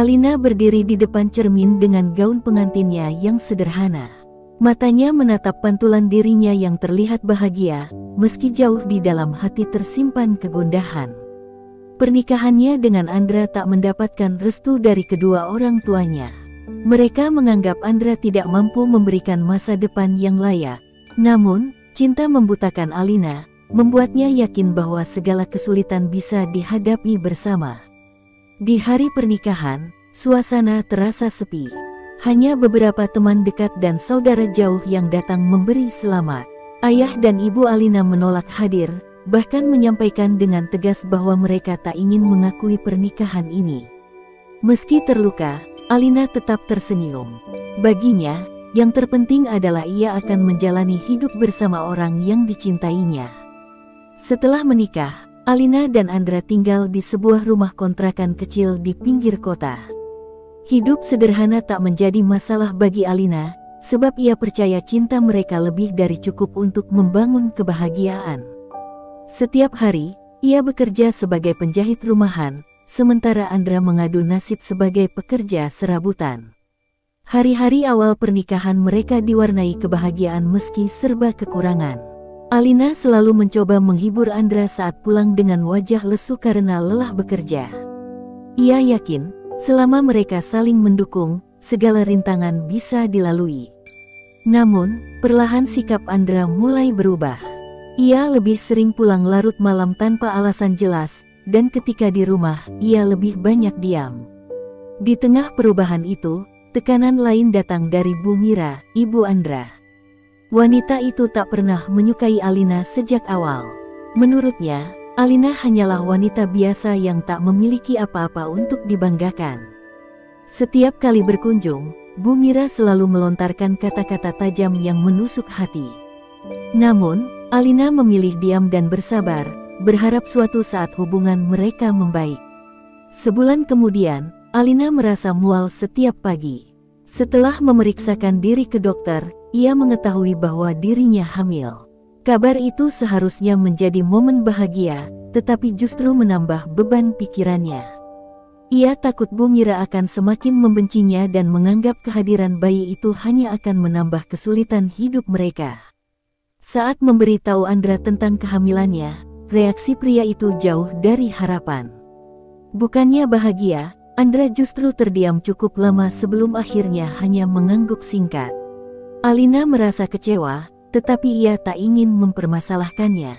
Alina berdiri di depan cermin dengan gaun pengantinnya yang sederhana. Matanya menatap pantulan dirinya yang terlihat bahagia, meski jauh di dalam hati tersimpan kegundahan. Pernikahannya dengan Andra tak mendapatkan restu dari kedua orang tuanya. Mereka menganggap Andra tidak mampu memberikan masa depan yang layak. Namun, cinta membutakan Alina, membuatnya yakin bahwa segala kesulitan bisa dihadapi bersama. Di hari pernikahan, suasana terasa sepi. Hanya beberapa teman dekat dan saudara jauh yang datang memberi selamat. Ayah dan ibu Alina menolak hadir, bahkan menyampaikan dengan tegas bahwa mereka tak ingin mengakui pernikahan ini. Meski terluka, Alina tetap tersenyum. Baginya, yang terpenting adalah ia akan menjalani hidup bersama orang yang dicintainya. Setelah menikah, Alina dan Andra tinggal di sebuah rumah kontrakan kecil di pinggir kota. Hidup sederhana tak menjadi masalah bagi Alina, sebab ia percaya cinta mereka lebih dari cukup untuk membangun kebahagiaan. Setiap hari, ia bekerja sebagai penjahit rumahan, sementara Andra mengadu nasib sebagai pekerja serabutan. Hari-hari awal pernikahan mereka diwarnai kebahagiaan meski serba kekurangan. Alina selalu mencoba menghibur Andra saat pulang dengan wajah lesu karena lelah bekerja. Ia yakin, selama mereka saling mendukung, segala rintangan bisa dilalui. Namun, perlahan sikap Andra mulai berubah. Ia lebih sering pulang larut malam tanpa alasan jelas, dan ketika di rumah, ia lebih banyak diam. Di tengah perubahan itu, tekanan lain datang dari Bu Mira, ibu Andra. Wanita itu tak pernah menyukai Alina sejak awal. Menurutnya, Alina hanyalah wanita biasa yang tak memiliki apa-apa untuk dibanggakan. Setiap kali berkunjung, Bu Mira selalu melontarkan kata-kata tajam yang menusuk hati. Namun, Alina memilih diam dan bersabar, berharap suatu saat hubungan mereka membaik. Sebulan kemudian, Alina merasa mual setiap pagi. Setelah memeriksakan diri ke dokter, ia mengetahui bahwa dirinya hamil. Kabar itu seharusnya menjadi momen bahagia, tetapi justru menambah beban pikirannya. Ia takut Bu Mira akan semakin membencinya dan menganggap kehadiran bayi itu hanya akan menambah kesulitan hidup mereka. Saat memberitahu Andra tentang kehamilannya, reaksi pria itu jauh dari harapan. Bukannya bahagia, Andra justru terdiam cukup lama sebelum akhirnya hanya mengangguk singkat. Alina merasa kecewa, tetapi ia tak ingin mempermasalahkannya.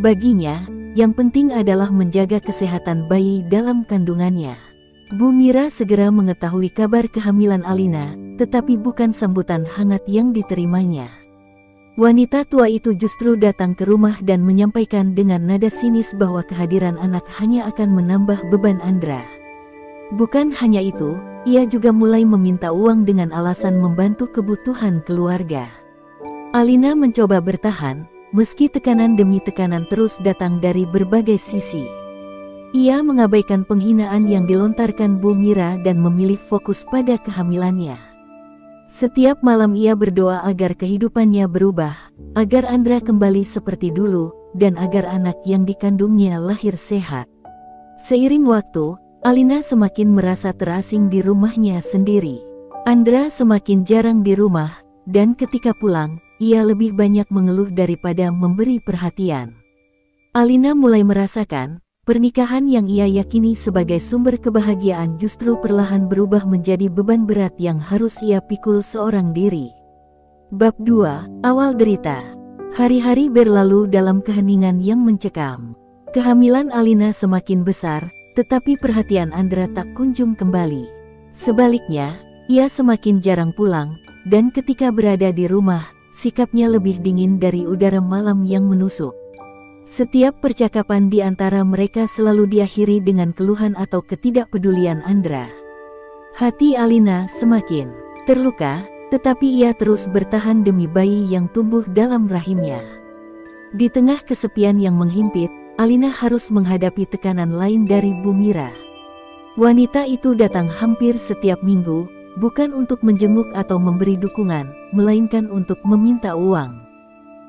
Baginya, yang penting adalah menjaga kesehatan bayi dalam kandungannya. Bu Mira segera mengetahui kabar kehamilan Alina, tetapi bukan sambutan hangat yang diterimanya. Wanita tua itu justru datang ke rumah dan menyampaikan dengan nada sinis bahwa kehadiran anak hanya akan menambah beban Andra. Bukan hanya itu, ia juga mulai meminta uang dengan alasan membantu kebutuhan keluarga. Alina mencoba bertahan, meski tekanan demi tekanan terus datang dari berbagai sisi. Ia mengabaikan penghinaan yang dilontarkan Bu Mira dan memilih fokus pada kehamilannya. Setiap malam ia berdoa agar kehidupannya berubah, agar Andra kembali seperti dulu, dan agar anak yang dikandungnya lahir sehat. Seiring waktu, Alina semakin merasa terasing di rumahnya sendiri. Andra semakin jarang di rumah, dan ketika pulang, ia lebih banyak mengeluh daripada memberi perhatian. Alina mulai merasakan, pernikahan yang ia yakini sebagai sumber kebahagiaan justru perlahan berubah menjadi beban berat yang harus ia pikul seorang diri. Bab 2, Awal Derita. Hari-hari berlalu dalam keheningan yang mencekam. Kehamilan Alina semakin besar, tetapi perhatian Andra tak kunjung kembali. Sebaliknya, ia semakin jarang pulang, dan ketika berada di rumah, sikapnya lebih dingin dari udara malam yang menusuk. Setiap percakapan di antara mereka selalu diakhiri dengan keluhan atau ketidakpedulian Andra. Hati Alina semakin terluka, tetapi ia terus bertahan demi bayi yang tumbuh dalam rahimnya. Di tengah kesepian yang menghimpit, Alina harus menghadapi tekanan lain dari Bu Mira. Wanita itu datang hampir setiap minggu, bukan untuk menjenguk atau memberi dukungan, melainkan untuk meminta uang.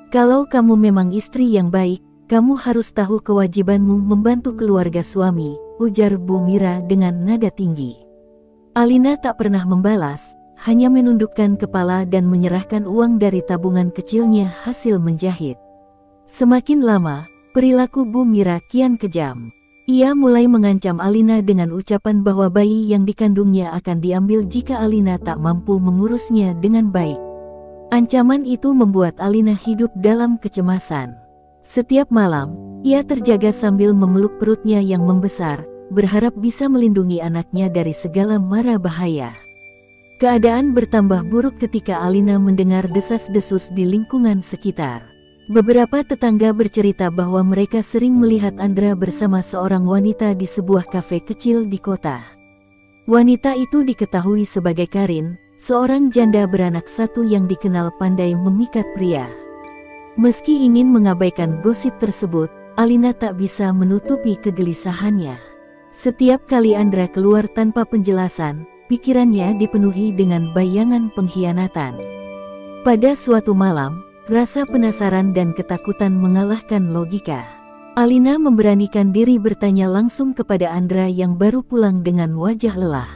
Kalau kamu memang istri yang baik, kamu harus tahu kewajibanmu membantu keluarga suami, ujar Bu Mira dengan nada tinggi. Alina tak pernah membalas, hanya menundukkan kepala dan menyerahkan uang dari tabungan kecilnya hasil menjahit. Semakin lama, perilaku Bu Mira kian kejam. Ia mulai mengancam Alina dengan ucapan bahwa bayi yang dikandungnya akan diambil jika Alina tak mampu mengurusnya dengan baik. Ancaman itu membuat Alina hidup dalam kecemasan. Setiap malam, ia terjaga sambil memeluk perutnya yang membesar, berharap bisa melindungi anaknya dari segala mara bahaya. Keadaan bertambah buruk ketika Alina mendengar desas-desus di lingkungan sekitar. Beberapa tetangga bercerita bahwa mereka sering melihat Andra bersama seorang wanita di sebuah kafe kecil di kota. Wanita itu diketahui sebagai Karin, seorang janda beranak satu yang dikenal pandai memikat pria. Meski ingin mengabaikan gosip tersebut, Alina tak bisa menutupi kegelisahannya. Setiap kali Andra keluar tanpa penjelasan, pikirannya dipenuhi dengan bayangan pengkhianatan. Pada suatu malam, rasa penasaran dan ketakutan mengalahkan logika. Alina memberanikan diri bertanya langsung kepada Andra yang baru pulang dengan wajah lelah.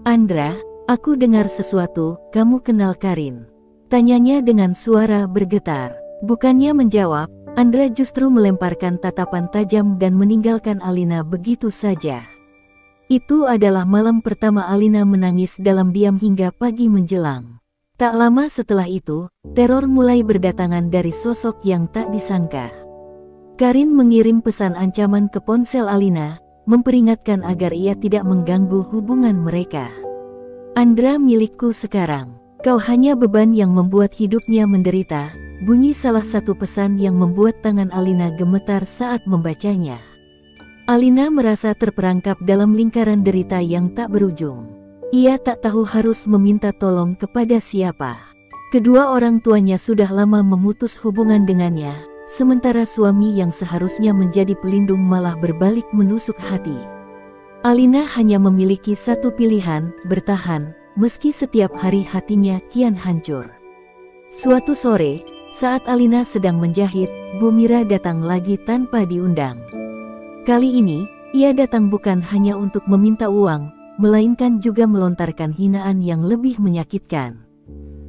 "Andra, aku dengar sesuatu, kamu kenal Karin?" Tanyanya dengan suara bergetar. Bukannya menjawab, Andra justru melemparkan tatapan tajam dan meninggalkan Alina begitu saja. Itu adalah malam pertama Alina menangis dalam diam hingga pagi menjelang. Tak lama setelah itu, teror mulai berdatangan dari sosok yang tak disangka. Karin mengirim pesan ancaman ke ponsel Alina, memperingatkan agar ia tidak mengganggu hubungan mereka. "Andra milikku sekarang, kau hanya beban yang membuat hidupnya menderita," bunyi salah satu pesan yang membuat tangan Alina gemetar saat membacanya. Alina merasa terperangkap dalam lingkaran derita yang tak berujung. Ia tak tahu harus meminta tolong kepada siapa. Kedua orang tuanya sudah lama memutus hubungan dengannya, sementara suami yang seharusnya menjadi pelindung malah berbalik menusuk hati. Alina hanya memiliki satu pilihan, bertahan, meski setiap hari hatinya kian hancur. Suatu sore, saat Alina sedang menjahit, Bu Mira datang lagi tanpa diundang. Kali ini, ia datang bukan hanya untuk meminta uang, melainkan juga melontarkan hinaan yang lebih menyakitkan.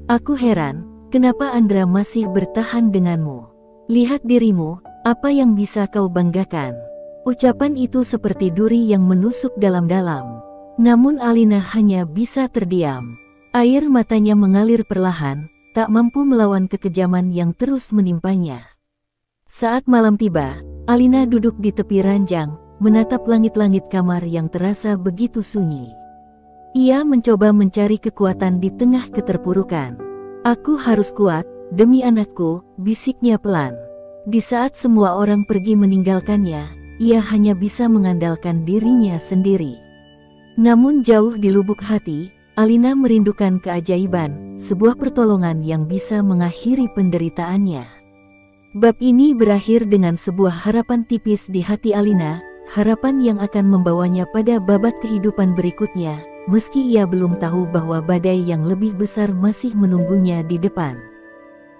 "Aku heran, kenapa Andra masih bertahan denganmu? Lihat dirimu, apa yang bisa kau banggakan?" Ucapan itu seperti duri yang menusuk dalam-dalam. Namun Alina hanya bisa terdiam. Air matanya mengalir perlahan, tak mampu melawan kekejaman yang terus menimpanya. Saat malam tiba, Alina duduk di tepi ranjang, menatap langit-langit kamar yang terasa begitu sunyi. Ia mencoba mencari kekuatan di tengah keterpurukan. "Aku harus kuat, demi anakku," bisiknya pelan. Di saat semua orang pergi meninggalkannya, ia hanya bisa mengandalkan dirinya sendiri. Namun jauh di lubuk hati, Alina merindukan keajaiban, sebuah pertolongan yang bisa mengakhiri penderitaannya. Bab ini berakhir dengan sebuah harapan tipis di hati Alina, harapan yang akan membawanya pada babak kehidupan berikutnya, meski ia belum tahu bahwa badai yang lebih besar masih menunggunya di depan.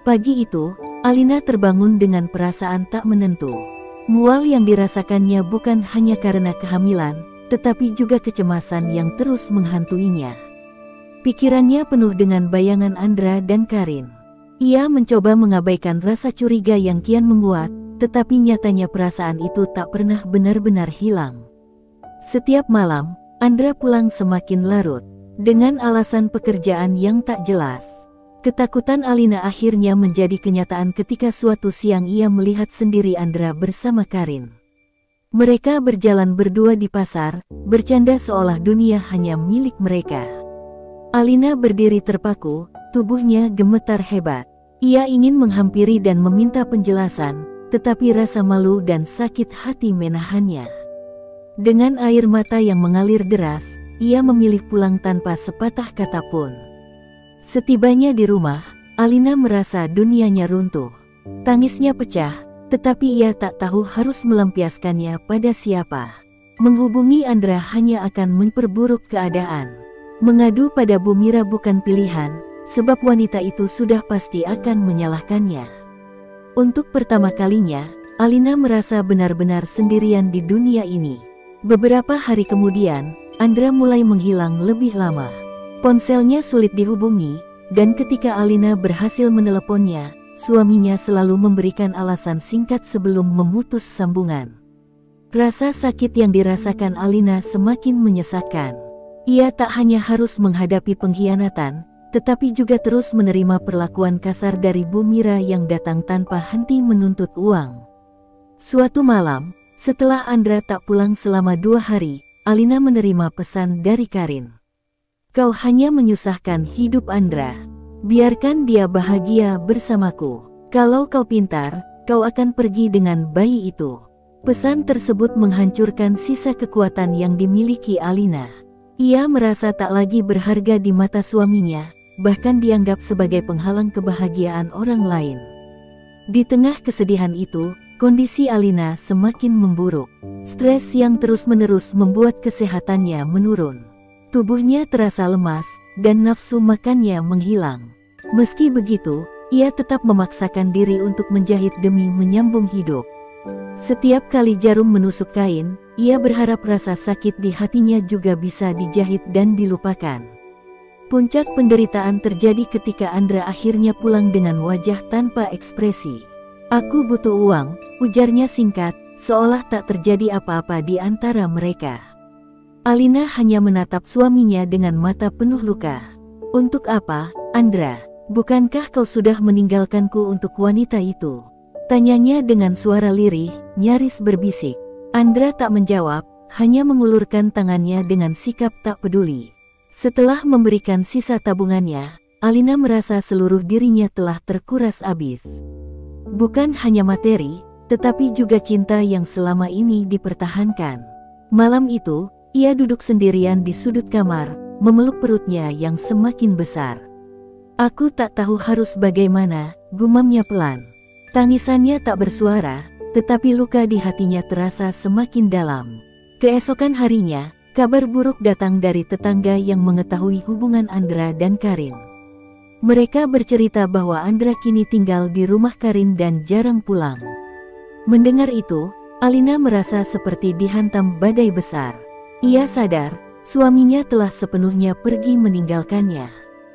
Pagi itu, Alina terbangun dengan perasaan tak menentu. Mual yang dirasakannya bukan hanya karena kehamilan, tetapi juga kecemasan yang terus menghantuinya. Pikirannya penuh dengan bayangan Andra dan Karin. Ia mencoba mengabaikan rasa curiga yang kian menguat, tetapi nyatanya perasaan itu tak pernah benar-benar hilang. Setiap malam, Andra pulang semakin larut, dengan alasan pekerjaan yang tak jelas. Ketakutan Alina akhirnya menjadi kenyataan ketika suatu siang ia melihat sendiri Andra bersama Karin. Mereka berjalan berdua di pasar, bercanda seolah dunia hanya milik mereka. Alina berdiri terpaku, tubuhnya gemetar hebat. Ia ingin menghampiri dan meminta penjelasan, tetapi rasa malu dan sakit hati menahannya. Dengan air mata yang mengalir deras, ia memilih pulang tanpa sepatah kata pun. Setibanya di rumah, Alina merasa dunianya runtuh. Tangisnya pecah, tetapi ia tak tahu harus melampiaskannya pada siapa. Menghubungi Andra hanya akan memperburuk keadaan. Mengadu pada Bu Mira bukan pilihan, sebab wanita itu sudah pasti akan menyalahkannya. Untuk pertama kalinya, Alina merasa benar-benar sendirian di dunia ini. Beberapa hari kemudian, Andra mulai menghilang lebih lama. Ponselnya sulit dihubungi, dan ketika Alina berhasil meneleponnya, suaminya selalu memberikan alasan singkat sebelum memutus sambungan. Rasa sakit yang dirasakan Alina semakin menyesakan. Ia tak hanya harus menghadapi pengkhianatan, tetapi juga terus menerima perlakuan kasar dari Bu Mira yang datang tanpa henti menuntut uang. Suatu malam, setelah Andra tak pulang selama 2 hari, Alina menerima pesan dari Karin. "Kau hanya menyusahkan hidup Andra. Biarkan dia bahagia bersamaku. Kalau kau pintar, kau akan pergi dengan bayi itu." Pesan tersebut menghancurkan sisa kekuatan yang dimiliki Alina. Ia merasa tak lagi berharga di mata suaminya, bahkan dianggap sebagai penghalang kebahagiaan orang lain. Di tengah kesedihan itu, kondisi Alina semakin memburuk. Stres yang terus-menerus membuat kesehatannya menurun. Tubuhnya terasa lemas, dan nafsu makannya menghilang. Meski begitu, ia tetap memaksakan diri untuk menjahit demi menyambung hidup. Setiap kali jarum menusuk kain, ia berharap rasa sakit di hatinya juga bisa dijahit dan dilupakan. Puncak penderitaan terjadi ketika Andra akhirnya pulang dengan wajah tanpa ekspresi. "Aku butuh uang," ujarnya singkat, seolah tak terjadi apa-apa di antara mereka. Alina hanya menatap suaminya dengan mata penuh luka. "Untuk apa, Andra? Bukankah kau sudah meninggalkanku untuk wanita itu?" tanyanya dengan suara lirih, nyaris berbisik. Andra tak menjawab, hanya mengulurkan tangannya dengan sikap tak peduli. Setelah memberikan sisa tabungannya, Alina merasa seluruh dirinya telah terkuras habis. Bukan hanya materi, tetapi juga cinta yang selama ini dipertahankan. Malam itu, ia duduk sendirian di sudut kamar, memeluk perutnya yang semakin besar. "Aku tak tahu harus bagaimana," gumamnya pelan. Tangisannya tak bersuara, tetapi luka di hatinya terasa semakin dalam. Keesokan harinya, kabar buruk datang dari tetangga yang mengetahui hubungan Andra dan Karin. Mereka bercerita bahwa Andra kini tinggal di rumah Karin dan jarang pulang. Mendengar itu, Alina merasa seperti dihantam badai besar. Ia sadar, suaminya telah sepenuhnya pergi meninggalkannya.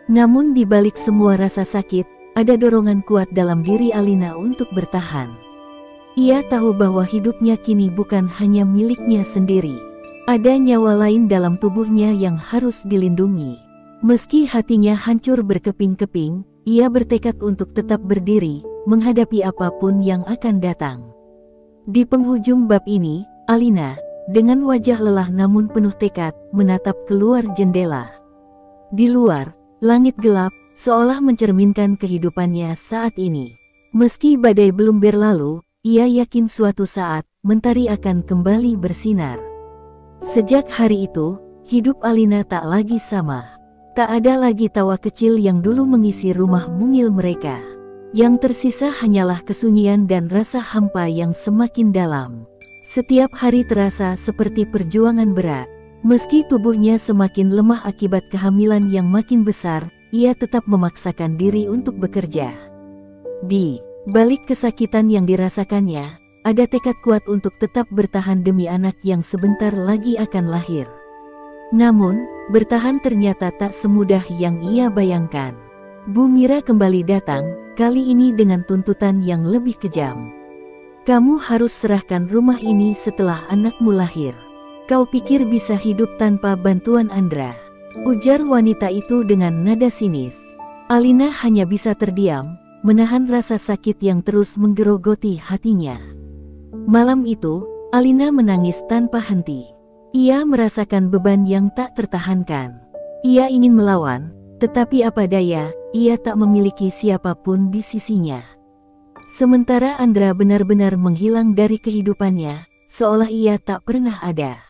Namun di balik semua rasa sakit, ada dorongan kuat dalam diri Alina untuk bertahan. Ia tahu bahwa hidupnya kini bukan hanya miliknya sendiri. Ada nyawa lain dalam tubuhnya yang harus dilindungi. Meski hatinya hancur berkeping-keping, ia bertekad untuk tetap berdiri, menghadapi apapun yang akan datang. Di penghujung bab ini, Alina, dengan wajah lelah namun penuh tekad, menatap keluar jendela. Di luar, langit gelap, seolah mencerminkan kehidupannya saat ini. Meski badai belum berlalu, ia yakin suatu saat, mentari akan kembali bersinar. Sejak hari itu, hidup Alina tak lagi sama. Tak ada lagi tawa kecil yang dulu mengisi rumah mungil mereka. Yang tersisa hanyalah kesunyian dan rasa hampa yang semakin dalam. Setiap hari terasa seperti perjuangan berat. Meski tubuhnya semakin lemah akibat kehamilan yang makin besar, ia tetap memaksakan diri untuk bekerja. Di balik kesakitan yang dirasakannya, ada tekad kuat untuk tetap bertahan demi anak yang sebentar lagi akan lahir. Namun, bertahan ternyata tak semudah yang ia bayangkan. Bu Mira kembali datang, kali ini dengan tuntutan yang lebih kejam. "Kamu harus serahkan rumah ini setelah anakmu lahir. Kau pikir bisa hidup tanpa bantuan Andra?" ujar wanita itu dengan nada sinis. Alina hanya bisa terdiam, menahan rasa sakit yang terus menggerogoti hatinya. Malam itu, Alina menangis tanpa henti. Ia merasakan beban yang tak tertahankan. Ia ingin melawan, tetapi apa daya, ia tak memiliki siapapun di sisinya. Sementara Andra benar-benar menghilang dari kehidupannya, seolah ia tak pernah ada.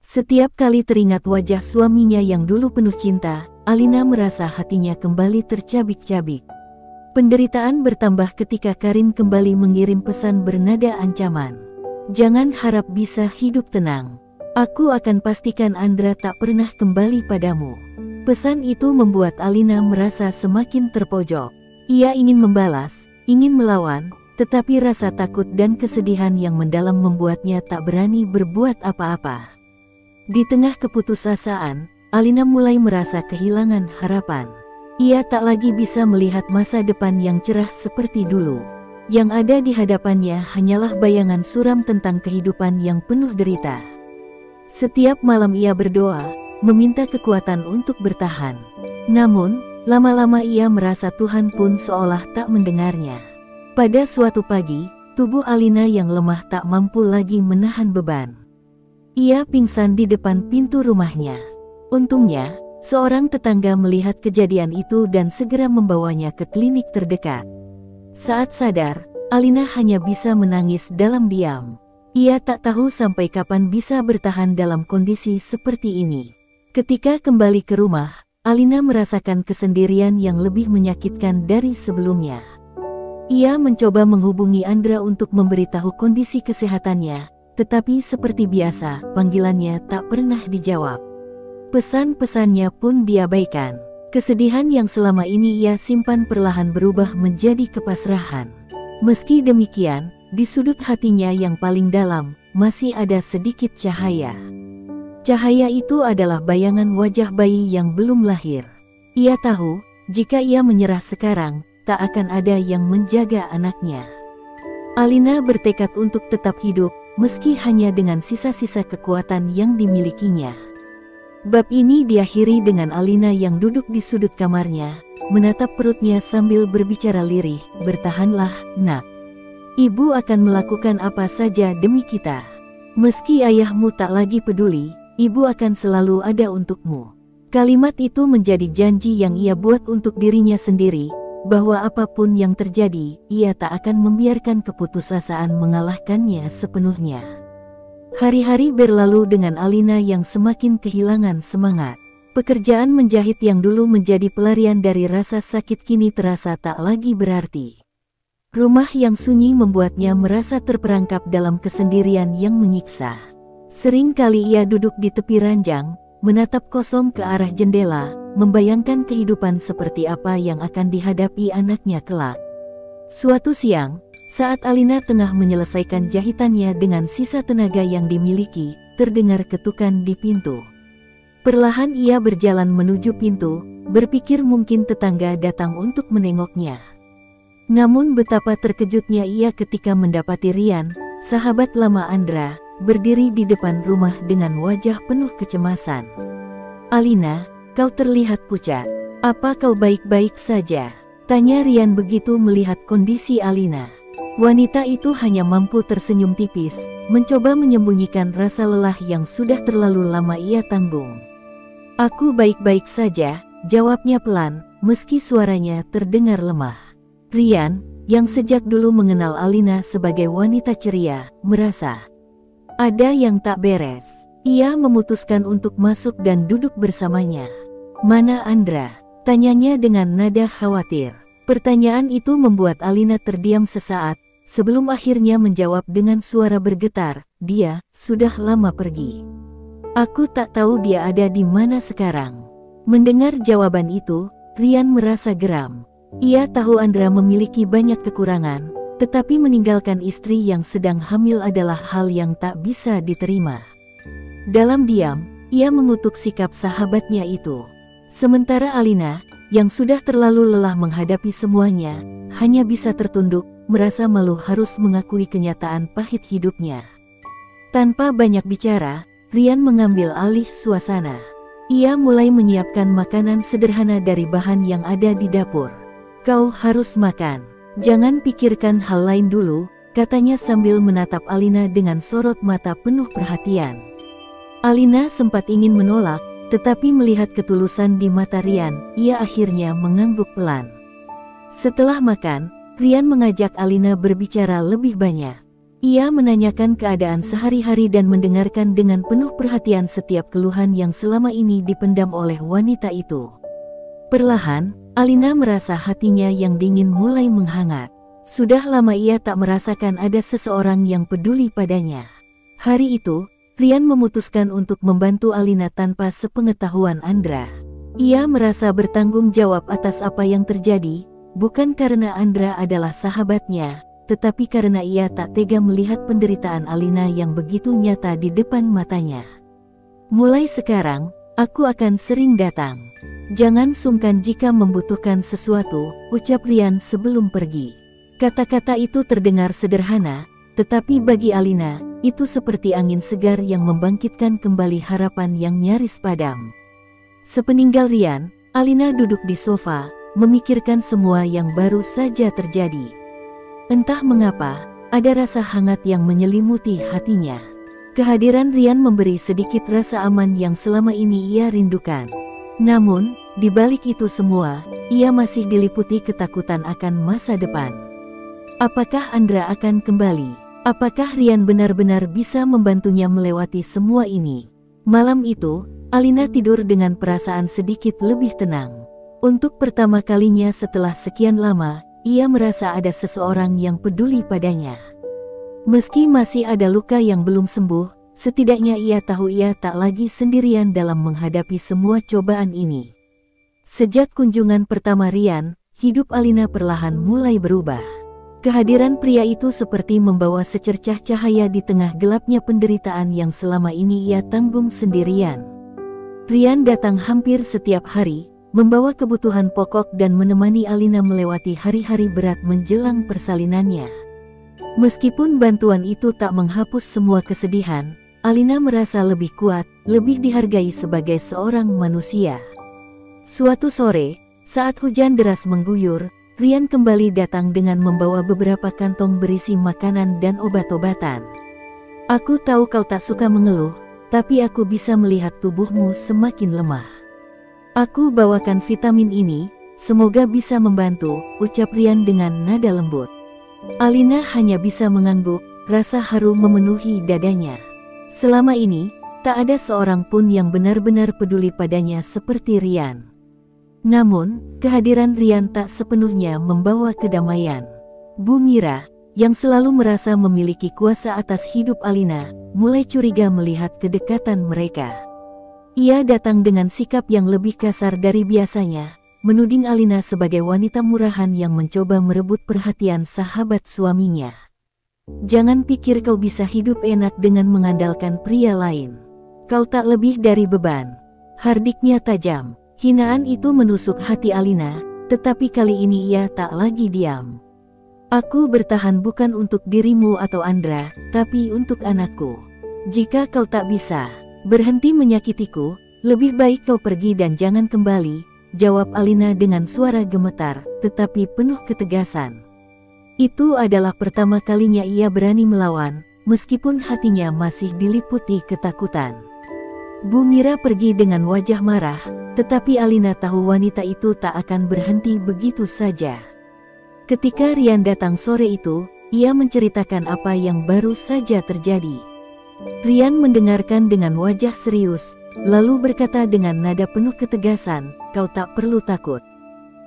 Setiap kali teringat wajah suaminya yang dulu penuh cinta, Alina merasa hatinya kembali tercabik-cabik. Penderitaan bertambah ketika Karin kembali mengirim pesan bernada ancaman. "Jangan harap bisa hidup tenang. Aku akan pastikan Andra tak pernah kembali padamu." Pesan itu membuat Alina merasa semakin terpojok. Ia ingin membalas, ingin melawan, tetapi rasa takut dan kesedihan yang mendalam membuatnya tak berani berbuat apa-apa. Di tengah keputusasaan, Alina mulai merasa kehilangan harapan. Ia tak lagi bisa melihat masa depan yang cerah seperti dulu. Yang ada di hadapannya hanyalah bayangan suram tentang kehidupan yang penuh derita. Setiap malam ia berdoa, meminta kekuatan untuk bertahan. Namun, lama-lama ia merasa Tuhan pun seolah tak mendengarnya. Pada suatu pagi, tubuh Alina yang lemah tak mampu lagi menahan beban. Ia pingsan di depan pintu rumahnya. Untungnya, seorang tetangga melihat kejadian itu dan segera membawanya ke klinik terdekat. Saat sadar, Alina hanya bisa menangis dalam diam. Ia tak tahu sampai kapan bisa bertahan dalam kondisi seperti ini. Ketika kembali ke rumah, Alina merasakan kesendirian yang lebih menyakitkan dari sebelumnya. Ia mencoba menghubungi Andra untuk memberitahu kondisi kesehatannya, tetapi seperti biasa, panggilannya tak pernah dijawab. Pesan-pesannya pun diabaikan. Kesedihan yang selama ini ia simpan perlahan berubah menjadi kepasrahan. Meski demikian, di sudut hatinya yang paling dalam, masih ada sedikit cahaya. Cahaya itu adalah bayangan wajah bayi yang belum lahir. Ia tahu, jika ia menyerah sekarang, tak akan ada yang menjaga anaknya. Alina bertekad untuk tetap hidup, meski hanya dengan sisa-sisa kekuatan yang dimilikinya. Bab ini diakhiri dengan Alina yang duduk di sudut kamarnya, menatap perutnya sambil berbicara lirih, "Bertahanlah, nak. Ibu akan melakukan apa saja demi kita. Meski ayahmu tak lagi peduli, ibu akan selalu ada untukmu." Kalimat itu menjadi janji yang ia buat untuk dirinya sendiri, bahwa apapun yang terjadi, ia tak akan membiarkan keputusasaan mengalahkannya sepenuhnya. Hari-hari berlalu dengan Alina yang semakin kehilangan semangat. Pekerjaan menjahit yang dulu menjadi pelarian dari rasa sakit kini terasa tak lagi berarti. Rumah yang sunyi membuatnya merasa terperangkap dalam kesendirian yang menyiksa. Sering kali ia duduk di tepi ranjang, menatap kosong ke arah jendela, membayangkan kehidupan seperti apa yang akan dihadapi anaknya kelak. Suatu siang, saat Alina tengah menyelesaikan jahitannya dengan sisa tenaga yang dimiliki, terdengar ketukan di pintu. Perlahan ia berjalan menuju pintu, berpikir mungkin tetangga datang untuk menengoknya. Namun betapa terkejutnya ia ketika mendapati Rian, sahabat lama Andra, berdiri di depan rumah dengan wajah penuh kecemasan. "Alina, kau terlihat pucat. Apa kau baik-baik saja?" tanya Rian begitu melihat kondisi Alina. Wanita itu hanya mampu tersenyum tipis, mencoba menyembunyikan rasa lelah yang sudah terlalu lama ia tanggung. "Aku baik-baik saja," jawabnya pelan, meski suaranya terdengar lemah. Rian, yang sejak dulu mengenal Alina sebagai wanita ceria, merasa ada yang tak beres. Ia memutuskan untuk masuk dan duduk bersamanya. "Mana Andra?" tanyanya dengan nada khawatir. Pertanyaan itu membuat Alina terdiam sesaat, sebelum akhirnya menjawab dengan suara bergetar, "Dia sudah lama pergi. Aku tak tahu dia ada di mana sekarang." Mendengar jawaban itu, Rian merasa geram. Ia tahu Andra memiliki banyak kekurangan, tetapi meninggalkan istri yang sedang hamil adalah hal yang tak bisa diterima. Dalam diam, ia mengutuk sikap sahabatnya itu. Sementara Alina, yang sudah terlalu lelah menghadapi semuanya, hanya bisa tertunduk, merasa malu harus mengakui kenyataan pahit hidupnya. Tanpa banyak bicara, Rian mengambil alih suasana. Ia mulai menyiapkan makanan sederhana dari bahan yang ada di dapur. "Kau harus makan. Jangan pikirkan hal lain dulu," katanya sambil menatap Alina dengan sorot mata penuh perhatian. Alina sempat ingin menolak, tetapi melihat ketulusan di mata Rian, ia akhirnya mengangguk pelan. Setelah makan, Rian mengajak Alina berbicara lebih banyak. Ia menanyakan keadaan sehari-hari dan mendengarkan dengan penuh perhatian setiap keluhan yang selama ini dipendam oleh wanita itu. Perlahan, Alina merasa hatinya yang dingin mulai menghangat. Sudah lama ia tak merasakan ada seseorang yang peduli padanya. Hari itu, Rian memutuskan untuk membantu Alina tanpa sepengetahuan Andra. Ia merasa bertanggung jawab atas apa yang terjadi, bukan karena Andra adalah sahabatnya, tetapi karena ia tak tega melihat penderitaan Alina yang begitu nyata di depan matanya. Mulai sekarang, aku akan sering datang. Jangan sungkan jika membutuhkan sesuatu, ucap Rian sebelum pergi. Kata-kata itu terdengar sederhana, tetapi bagi Alina, itu seperti angin segar yang membangkitkan kembali harapan yang nyaris padam. Sepeninggal Rian, Alina duduk di sofa, memikirkan semua yang baru saja terjadi. Entah mengapa, ada rasa hangat yang menyelimuti hatinya. Kehadiran Rian memberi sedikit rasa aman yang selama ini ia rindukan. Namun, di balik itu semua, ia masih diliputi ketakutan akan masa depan. Apakah Andra akan kembali? Apakah Rian benar-benar bisa membantunya melewati semua ini? Malam itu, Alina tidur dengan perasaan sedikit lebih tenang. Untuk pertama kalinya setelah sekian lama, ia merasa ada seseorang yang peduli padanya. Meski masih ada luka yang belum sembuh, setidaknya ia tahu ia tak lagi sendirian dalam menghadapi semua cobaan ini. Sejak kunjungan pertama Rian, hidup Alina perlahan mulai berubah. Kehadiran pria itu seperti membawa secercah cahaya di tengah gelapnya penderitaan yang selama ini ia tanggung sendirian. Rian datang hampir setiap hari, membawa kebutuhan pokok dan menemani Alina melewati hari-hari berat menjelang persalinannya. Meskipun bantuan itu tak menghapus semua kesedihan, Alina merasa lebih kuat, lebih dihargai sebagai seorang manusia. Suatu sore, saat hujan deras mengguyur, Rian kembali datang dengan membawa beberapa kantong berisi makanan dan obat-obatan. Aku tahu kau tak suka mengeluh, tapi aku bisa melihat tubuhmu semakin lemah. Aku bawakan vitamin ini, semoga bisa membantu, ucap Rian dengan nada lembut. Alina hanya bisa mengangguk, rasa haru memenuhi dadanya. Selama ini, tak ada seorang pun yang benar-benar peduli padanya seperti Rian. Namun, kehadiran Rian tak sepenuhnya membawa kedamaian. Bu Mira, yang selalu merasa memiliki kuasa atas hidup Alina, mulai curiga melihat kedekatan mereka. Ia datang dengan sikap yang lebih kasar dari biasanya, menuding Alina sebagai wanita murahan yang mencoba merebut perhatian sahabat suaminya. Jangan pikir kau bisa hidup enak dengan mengandalkan pria lain. Kau tak lebih dari beban. Hardiknya tajam. Hinaan itu menusuk hati Alina, tetapi kali ini ia tak lagi diam. Aku bertahan bukan untuk dirimu atau Andra, tapi untuk anakku. Jika kau tak bisa berhenti menyakitiku, lebih baik kau pergi dan jangan kembali, jawab Alina dengan suara gemetar, tetapi penuh ketegasan. Itu adalah pertama kalinya ia berani melawan, meskipun hatinya masih diliputi ketakutan. Bu Mira pergi dengan wajah marah, tetapi Alina tahu wanita itu tak akan berhenti begitu saja. Ketika Rian datang sore itu, ia menceritakan apa yang baru saja terjadi. Rian mendengarkan dengan wajah serius, lalu berkata dengan nada penuh ketegasan, "Kau tak perlu takut.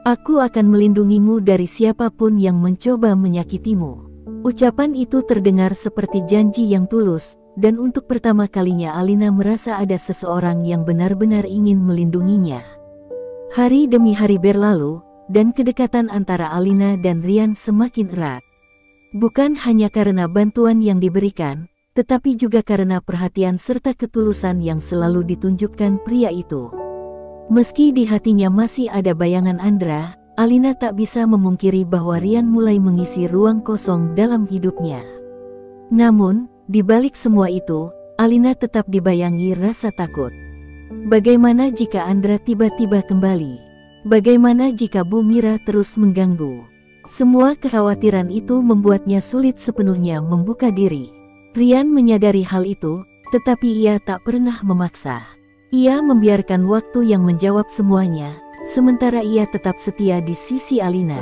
Aku akan melindungimu dari siapapun yang mencoba menyakitimu." Ucapan itu terdengar seperti janji yang tulus, dan untuk pertama kalinya Alina merasa ada seseorang yang benar-benar ingin melindunginya. Hari demi hari berlalu, dan kedekatan antara Alina dan Rian semakin erat. Bukan hanya karena bantuan yang diberikan, tetapi juga karena perhatian serta ketulusan yang selalu ditunjukkan pria itu. Meski di hatinya masih ada bayangan Andra, Alina tak bisa memungkiri bahwa Rian mulai mengisi ruang kosong dalam hidupnya. Namun, di balik semua itu, Alina tetap dibayangi rasa takut. Bagaimana jika Andra tiba-tiba kembali? Bagaimana jika Bu Mira terus mengganggu? Semua kekhawatiran itu membuatnya sulit sepenuhnya membuka diri. Rian menyadari hal itu, tetapi ia tak pernah memaksa. Ia membiarkan waktu yang menjawab semuanya, sementara ia tetap setia di sisi Alina.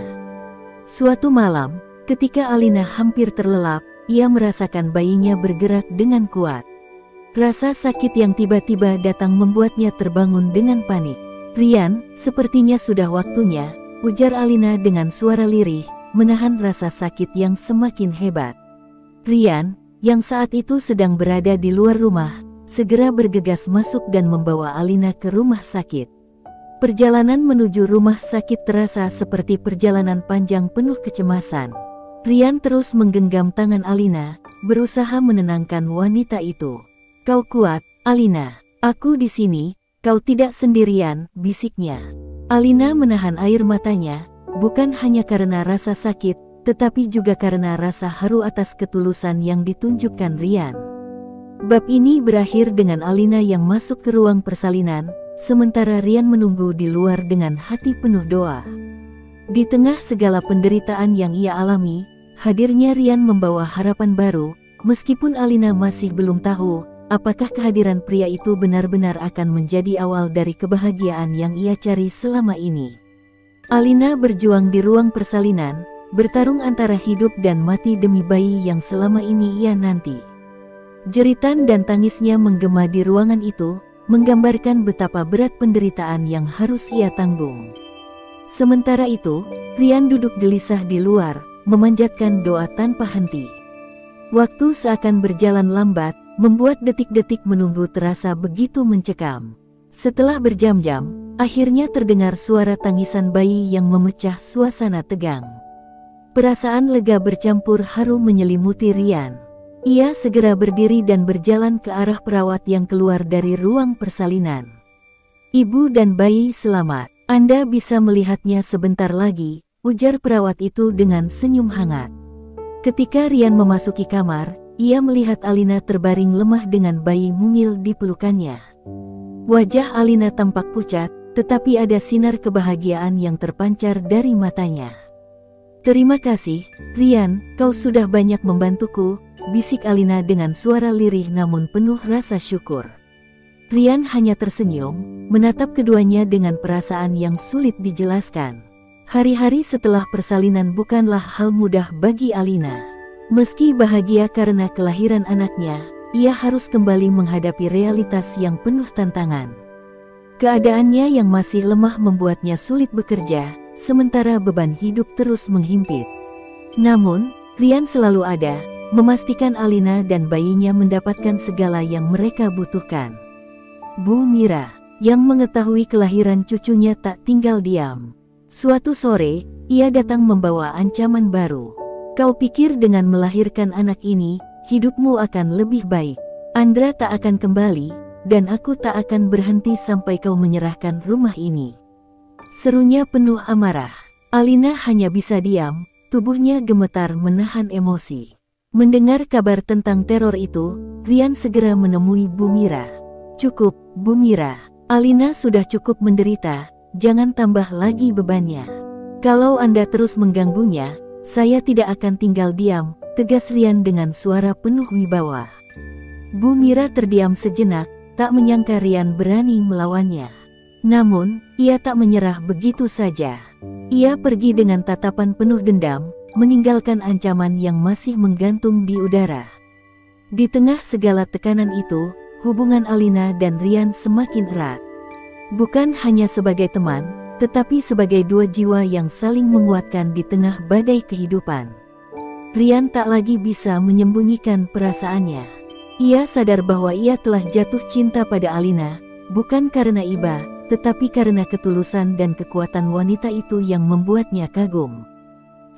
Suatu malam, ketika Alina hampir terlelap, ia merasakan bayinya bergerak dengan kuat. Rasa sakit yang tiba-tiba datang membuatnya terbangun dengan panik. "Rian, sepertinya sudah waktunya," ujar Alina dengan suara lirih, menahan rasa sakit yang semakin hebat. Rian, yang saat itu sedang berada di luar rumah, segera bergegas masuk dan membawa Alina ke rumah sakit. Perjalanan menuju rumah sakit terasa seperti perjalanan panjang penuh kecemasan. Rian terus menggenggam tangan Alina, berusaha menenangkan wanita itu. "Kau kuat, Alina. Aku di sini, kau tidak sendirian, bisiknya. Alina menahan air matanya, bukan hanya karena rasa sakit, tetapi juga karena rasa haru atas ketulusan yang ditunjukkan Rian. Bab ini berakhir dengan Alina yang masuk ke ruang persalinan, sementara Rian menunggu di luar dengan hati penuh doa. Di tengah segala penderitaan yang ia alami, hadirnya Rian membawa harapan baru, meskipun Alina masih belum tahu apakah kehadiran pria itu benar-benar akan menjadi awal dari kebahagiaan yang ia cari selama ini. Alina berjuang di ruang persalinan, bertarung antara hidup dan mati demi bayi yang selama ini ia nanti. Jeritan dan tangisnya menggema di ruangan itu, menggambarkan betapa berat penderitaan yang harus ia tanggung. Sementara itu, Rian duduk gelisah di luar, memanjatkan doa tanpa henti. Waktu seakan berjalan lambat, membuat detik-detik menunggu terasa begitu mencekam. Setelah berjam-jam, akhirnya terdengar suara tangisan bayi yang memecah suasana tegang. Perasaan lega bercampur haru menyelimuti Rian. Ia segera berdiri dan berjalan ke arah perawat yang keluar dari ruang persalinan. "Ibu dan bayi selamat. Anda bisa melihatnya sebentar lagi," ujar perawat itu dengan senyum hangat. Ketika Rian memasuki kamar, ia melihat Alina terbaring lemah dengan bayi mungil di pelukannya. Wajah Alina tampak pucat, tetapi ada sinar kebahagiaan yang terpancar dari matanya. "Terima kasih, Rian, kau sudah banyak membantuku," bisik Alina dengan suara lirih namun penuh rasa syukur. Rian hanya tersenyum, menatap keduanya dengan perasaan yang sulit dijelaskan. Hari-hari setelah persalinan bukanlah hal mudah bagi Alina. Meski bahagia karena kelahiran anaknya, ia harus kembali menghadapi realitas yang penuh tantangan. Keadaannya yang masih lemah membuatnya sulit bekerja, sementara beban hidup terus menghimpit. Namun, Rian selalu ada, memastikan Alina dan bayinya mendapatkan segala yang mereka butuhkan. Bu Mira, yang mengetahui kelahiran cucunya tak tinggal diam. Suatu sore, ia datang membawa ancaman baru. "Kau pikir dengan melahirkan anak ini, hidupmu akan lebih baik. Andra tak akan kembali, dan aku tak akan berhenti sampai kau menyerahkan rumah ini," serunya penuh amarah. Alina hanya bisa diam, tubuhnya gemetar menahan emosi. Mendengar kabar tentang teror itu, Rian segera menemui Bu Mira. "Cukup, Bu Mira. Alina sudah cukup menderita, jangan tambah lagi bebannya. Kalau Anda terus mengganggunya, saya tidak akan tinggal diam," tegas Rian dengan suara penuh wibawa. Bu Mira terdiam sejenak, tak menyangka Rian berani melawannya. Namun, ia tak menyerah begitu saja. Ia pergi dengan tatapan penuh dendam, meninggalkan ancaman yang masih menggantung di udara. Di tengah segala tekanan itu, hubungan Alina dan Rian semakin erat. Bukan hanya sebagai teman, tetapi sebagai dua jiwa yang saling menguatkan di tengah badai kehidupan. Rian tak lagi bisa menyembunyikan perasaannya. Ia sadar bahwa ia telah jatuh cinta pada Alina, bukan karena iba, tetapi karena ketulusan dan kekuatan wanita itu yang membuatnya kagum.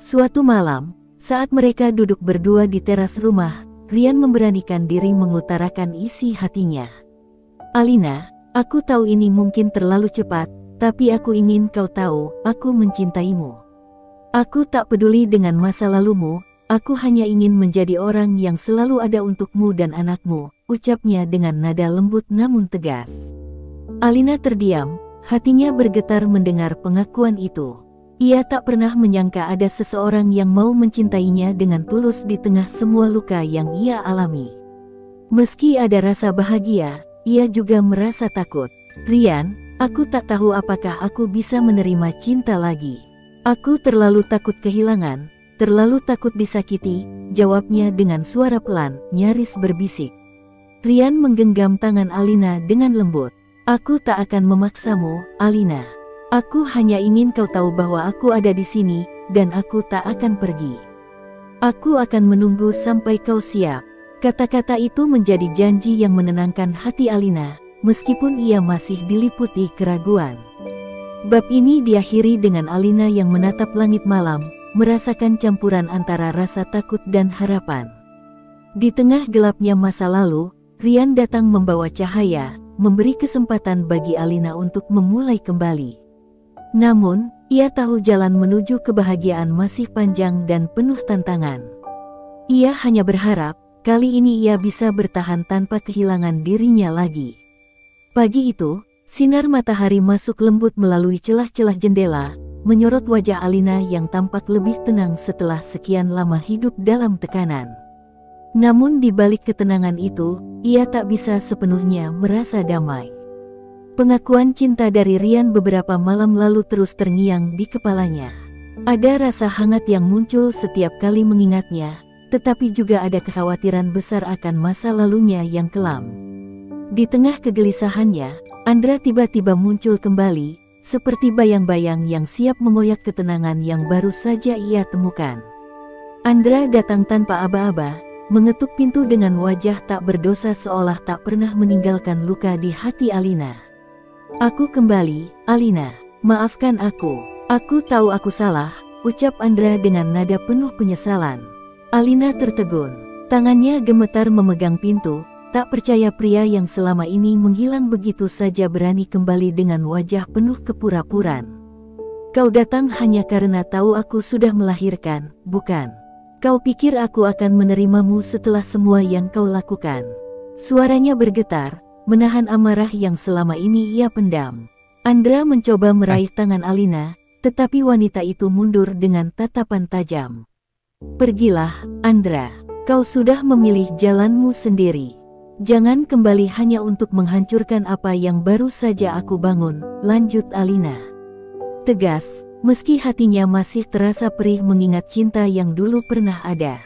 Suatu malam, saat mereka duduk berdua di teras rumah, Rian memberanikan diri mengutarakan isi hatinya. "Alina, aku tahu ini mungkin terlalu cepat, tapi aku ingin kau tahu, aku mencintaimu. Aku tak peduli dengan masa lalumu, aku hanya ingin menjadi orang yang selalu ada untukmu dan anakmu," ucapnya dengan nada lembut namun tegas. Alina terdiam, hatinya bergetar mendengar pengakuan itu. Ia tak pernah menyangka ada seseorang yang mau mencintainya dengan tulus di tengah semua luka yang ia alami. Meski ada rasa bahagia, ia juga merasa takut. "Rian, aku tak tahu apakah aku bisa menerima cinta lagi. Aku terlalu takut kehilangan, terlalu takut disakiti," jawabnya dengan suara pelan, nyaris berbisik. Rian menggenggam tangan Alina dengan lembut. "Aku tak akan memaksamu, Alina. Aku hanya ingin kau tahu bahwa aku ada di sini, dan aku tak akan pergi. Aku akan menunggu sampai kau siap." Kata-kata itu menjadi janji yang menenangkan hati Alina, meskipun ia masih diliputi keraguan. Bab ini diakhiri dengan Alina yang menatap langit malam, merasakan campuran antara rasa takut dan harapan. Di tengah gelapnya masa lalu, Rian datang membawa cahaya, memberi kesempatan bagi Alina untuk memulai kembali. Namun, ia tahu jalan menuju kebahagiaan masih panjang dan penuh tantangan. Ia hanya berharap, kali ini ia bisa bertahan tanpa kehilangan dirinya lagi. Pagi itu, sinar matahari masuk lembut melalui celah-celah jendela, menyorot wajah Alina yang tampak lebih tenang setelah sekian lama hidup dalam tekanan. Namun di balik ketenangan itu, ia tak bisa sepenuhnya merasa damai. Pengakuan cinta dari Rian beberapa malam lalu terus terngiang di kepalanya. Ada rasa hangat yang muncul setiap kali mengingatnya, tetapi juga ada kekhawatiran besar akan masa lalunya yang kelam. Di tengah kegelisahannya, Andra tiba-tiba muncul kembali, seperti bayang-bayang yang siap mengoyak ketenangan yang baru saja ia temukan. Andra datang tanpa aba-aba, mengetuk pintu dengan wajah tak berdosa seolah tak pernah meninggalkan luka di hati Alina. "Aku kembali, Alina. Maafkan aku. Aku tahu aku salah," ucap Andra dengan nada penuh penyesalan. Alina tertegun. Tangannya gemetar memegang pintu, tak percaya pria yang selama ini menghilang begitu saja berani kembali dengan wajah penuh kepura-puraan. "Kau datang hanya karena tahu aku sudah melahirkan, bukan? Kau pikir aku akan menerimamu setelah semua yang kau lakukan?" Suaranya bergetar, menahan amarah yang selama ini ia pendam. Andra mencoba meraih tangan Alina, tetapi wanita itu mundur dengan tatapan tajam. "Pergilah, Andra. Kau sudah memilih jalanmu sendiri. Jangan kembali hanya untuk menghancurkan apa yang baru saja aku bangun," lanjut Alina. Tegas, meski hatinya masih terasa perih mengingat cinta yang dulu pernah ada.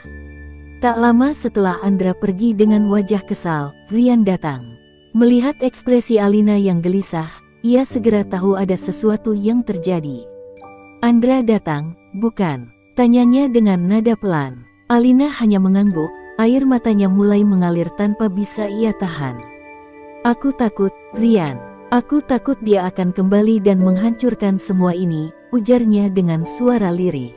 Tak lama setelah Andra pergi dengan wajah kesal, Rian datang. Melihat ekspresi Alina yang gelisah, ia segera tahu ada sesuatu yang terjadi. "Andra datang, bukan?" tanyanya dengan nada pelan. Alina hanya mengangguk, air matanya mulai mengalir tanpa bisa ia tahan. "Aku takut, Rian. Aku takut dia akan kembali dan menghancurkan semua ini," ujarnya dengan suara lirih.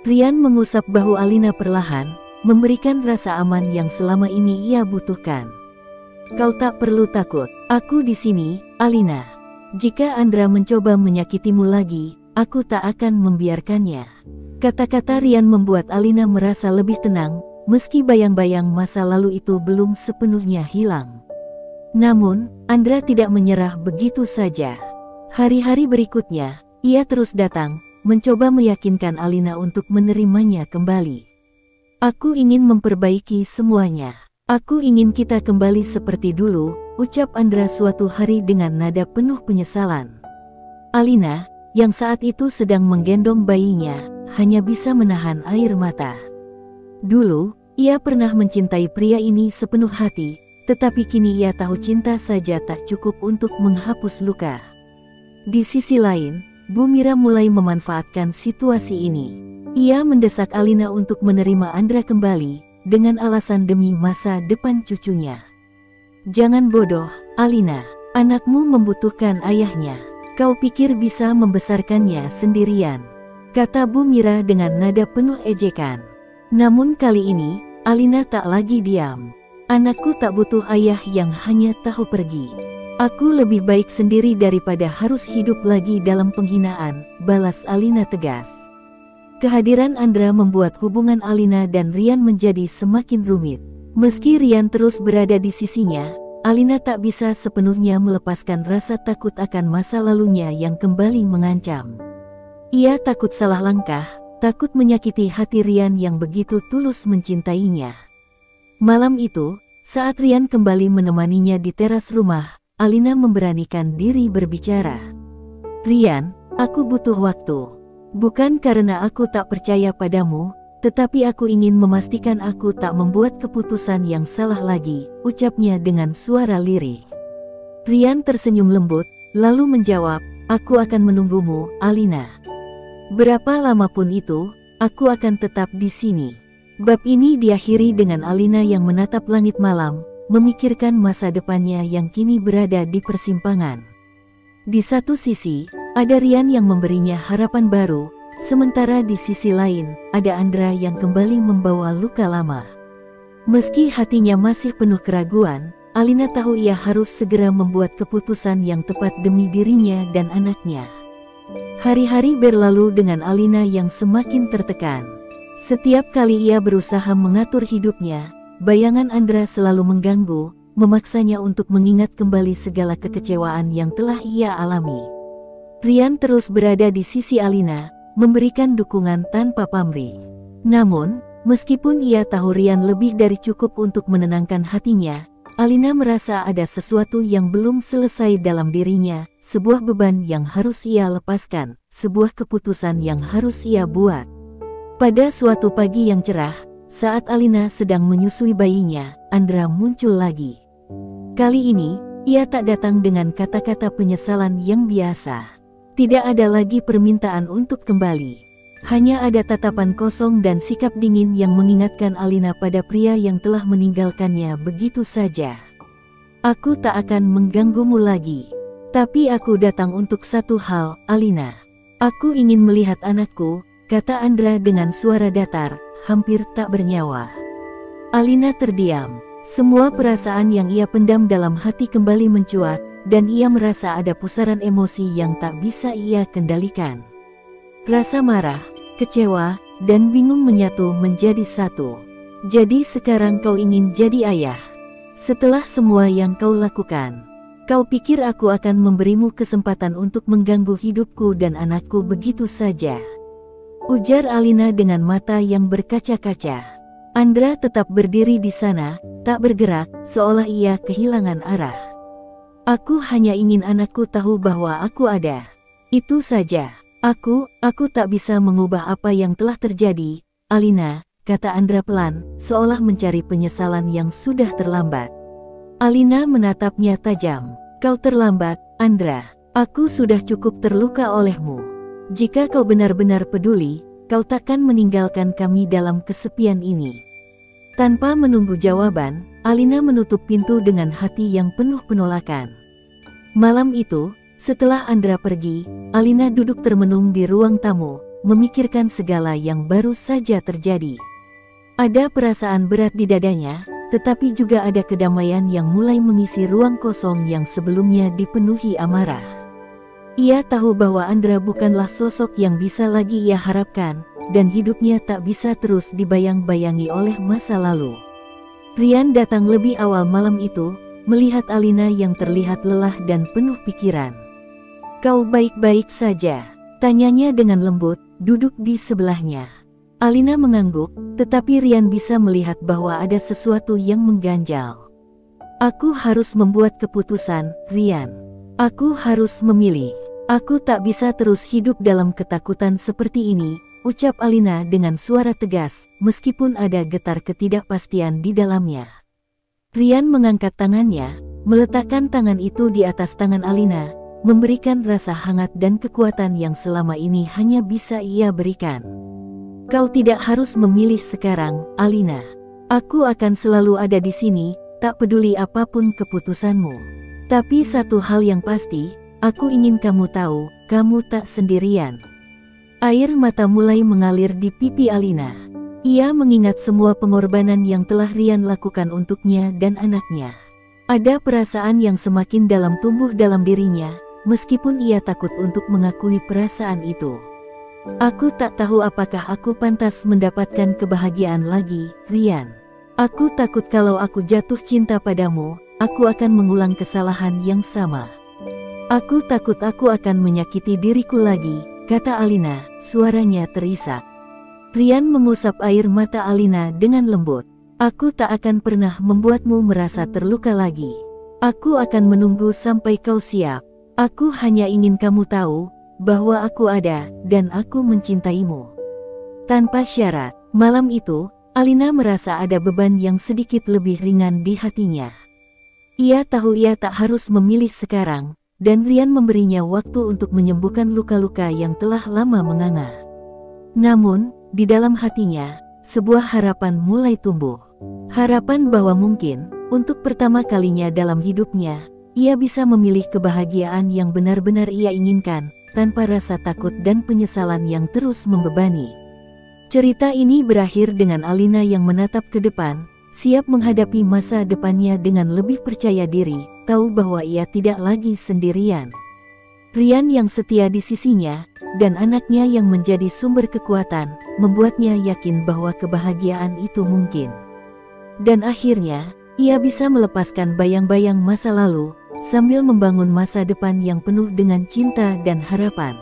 Rian mengusap bahu Alina perlahan, memberikan rasa aman yang selama ini ia butuhkan. "Kau tak perlu takut. Aku di sini, Alina. Jika Andra mencoba menyakitimu lagi, aku tak akan membiarkannya." Kata-kata Rian membuat Alina merasa lebih tenang, meski bayang-bayang masa lalu itu belum sepenuhnya hilang. Namun, Andra tidak menyerah begitu saja. Hari-hari berikutnya, ia terus datang, mencoba meyakinkan Alina untuk menerimanya kembali. "Aku ingin memperbaiki semuanya. Aku ingin kita kembali seperti dulu," ucap Andra suatu hari dengan nada penuh penyesalan. Alina, yang saat itu sedang menggendong bayinya, hanya bisa menahan air mata. Dulu, ia pernah mencintai pria ini sepenuh hati, tetapi kini ia tahu cinta saja tak cukup untuk menghapus luka. Di sisi lain, Bu Mira mulai memanfaatkan situasi ini. Ia mendesak Alina untuk menerima Andra kembali, dengan alasan demi masa depan cucunya. "Jangan bodoh, Alina. Anakmu membutuhkan ayahnya. Kau pikir bisa membesarkannya sendirian?" kata Bu Mira dengan nada penuh ejekan. Namun kali ini, Alina tak lagi diam. "Anakku tak butuh ayah yang hanya tahu pergi. Aku lebih baik sendiri daripada harus hidup lagi dalam penghinaan," balas Alina tegas. Kehadiran Andra membuat hubungan Alina dan Rian menjadi semakin rumit. Meski Rian terus berada di sisinya, Alina tak bisa sepenuhnya melepaskan rasa takut akan masa lalunya yang kembali mengancam. Ia takut salah langkah, takut menyakiti hati Rian yang begitu tulus mencintainya. Malam itu, saat Rian kembali menemaninya di teras rumah, Alina memberanikan diri berbicara. "Rian, aku butuh waktu. Bukan karena aku tak percaya padamu, tetapi aku ingin memastikan aku tak membuat keputusan yang salah lagi," ucapnya dengan suara lirih. Rian tersenyum lembut, lalu menjawab, "Aku akan menunggumu, Alina. Berapa lama pun itu, aku akan tetap di sini." Bab ini diakhiri dengan Alina yang menatap langit malam, memikirkan masa depannya yang kini berada di persimpangan. Di satu sisi, ada Rian yang memberinya harapan baru, sementara di sisi lain, ada Andra yang kembali membawa luka lama. Meski hatinya masih penuh keraguan, Alina tahu ia harus segera membuat keputusan yang tepat demi dirinya dan anaknya. Hari-hari berlalu dengan Alina yang semakin tertekan. Setiap kali ia berusaha mengatur hidupnya, bayangan Andra selalu mengganggu, memaksanya untuk mengingat kembali segala kekecewaan yang telah ia alami. Rian terus berada di sisi Alina, memberikan dukungan tanpa pamrih. Namun, meskipun ia tahu Rian lebih dari cukup untuk menenangkan hatinya, Alina merasa ada sesuatu yang belum selesai dalam dirinya, sebuah beban yang harus ia lepaskan, sebuah keputusan yang harus ia buat. Pada suatu pagi yang cerah, saat Alina sedang menyusui bayinya, Andra muncul lagi. Kali ini, ia tak datang dengan kata-kata penyesalan yang biasa. Tidak ada lagi permintaan untuk kembali. Hanya ada tatapan kosong dan sikap dingin yang mengingatkan Alina pada pria yang telah meninggalkannya begitu saja. Aku tak akan mengganggumu lagi. Tapi aku datang untuk satu hal, Alina. Aku ingin melihat anakku, kata Andra dengan suara datar, hampir tak bernyawa. Alina terdiam. Semua perasaan yang ia pendam dalam hati kembali mencuat, dan ia merasa ada pusaran emosi yang tak bisa ia kendalikan. Rasa marah, kecewa, dan bingung menyatu menjadi satu. Jadi sekarang kau ingin jadi ayah. Setelah semua yang kau lakukan, kau pikir aku akan memberimu kesempatan untuk mengganggu hidupku dan anakku begitu saja? Ujar Alina dengan mata yang berkaca-kaca. Andra tetap berdiri di sana, tak bergerak, seolah ia kehilangan arah. Aku hanya ingin anakku tahu bahwa aku ada. Itu saja. Aku tak bisa mengubah apa yang telah terjadi, Alina, kata Andra pelan, seolah mencari penyesalan yang sudah terlambat. Alina menatapnya tajam. Kau terlambat, Andra. Aku sudah cukup terluka olehmu. Jika kau benar-benar peduli, kau takkan meninggalkan kami dalam kesepian ini. Tanpa menunggu jawaban, Alina menutup pintu dengan hati yang penuh penolakan. Malam itu, setelah Andra pergi, Alina duduk termenung di ruang tamu, memikirkan segala yang baru saja terjadi. Ada perasaan berat di dadanya, tetapi juga ada kedamaian yang mulai mengisi ruang kosong yang sebelumnya dipenuhi amarah. Ia tahu bahwa Andra bukanlah sosok yang bisa lagi ia harapkan, dan hidupnya tak bisa terus dibayang-bayangi oleh masa lalu. Rian datang lebih awal malam itu, melihat Alina yang terlihat lelah dan penuh pikiran. Kau baik-baik saja? Tanyanya dengan lembut, duduk di sebelahnya. Alina mengangguk, tetapi Rian bisa melihat bahwa ada sesuatu yang mengganjal. Aku harus membuat keputusan, Rian. Aku harus memilih. Aku tak bisa terus hidup dalam ketakutan seperti ini, ucap Alina dengan suara tegas, meskipun ada getar ketidakpastian di dalamnya. Rian mengangkat tangannya, meletakkan tangan itu di atas tangan Alina, memberikan rasa hangat dan kekuatan yang selama ini hanya bisa ia berikan. Kau tidak harus memilih sekarang, Alina. Aku akan selalu ada di sini, tak peduli apapun keputusanmu. Tapi satu hal yang pasti, aku ingin kamu tahu, kamu tak sendirian. Air mata mulai mengalir di pipi Alina. Ia mengingat semua pengorbanan yang telah Rian lakukan untuknya dan anaknya. Ada perasaan yang semakin dalam tumbuh dalam dirinya, meskipun ia takut untuk mengakui perasaan itu. Aku tak tahu apakah aku pantas mendapatkan kebahagiaan lagi, Rian. Aku takut kalau aku jatuh cinta padamu, aku akan mengulang kesalahan yang sama. Aku takut aku akan menyakiti diriku lagi, kata Alina, suaranya terisak. Rian mengusap air mata Alina dengan lembut. Aku tak akan pernah membuatmu merasa terluka lagi. Aku akan menunggu sampai kau siap. Aku hanya ingin kamu tahu bahwa aku ada dan aku mencintaimu. Tanpa syarat, malam itu, Alina merasa ada beban yang sedikit lebih ringan di hatinya. Ia tahu ia tak harus memilih sekarang, dan Rian memberinya waktu untuk menyembuhkan luka-luka yang telah lama menganga. Namun, di dalam hatinya, sebuah harapan mulai tumbuh. Harapan bahwa mungkin, untuk pertama kalinya dalam hidupnya, ia bisa memilih kebahagiaan yang benar-benar ia inginkan, tanpa rasa takut dan penyesalan yang terus membebani. Cerita ini berakhir dengan Alina yang menatap ke depan, siap menghadapi masa depannya dengan lebih percaya diri, tahu bahwa ia tidak lagi sendirian. Rian yang setia di sisinya, dan anaknya yang menjadi sumber kekuatan, membuatnya yakin bahwa kebahagiaan itu mungkin. Dan akhirnya, ia bisa melepaskan bayang-bayang masa lalu, sambil membangun masa depan yang penuh dengan cinta dan harapan.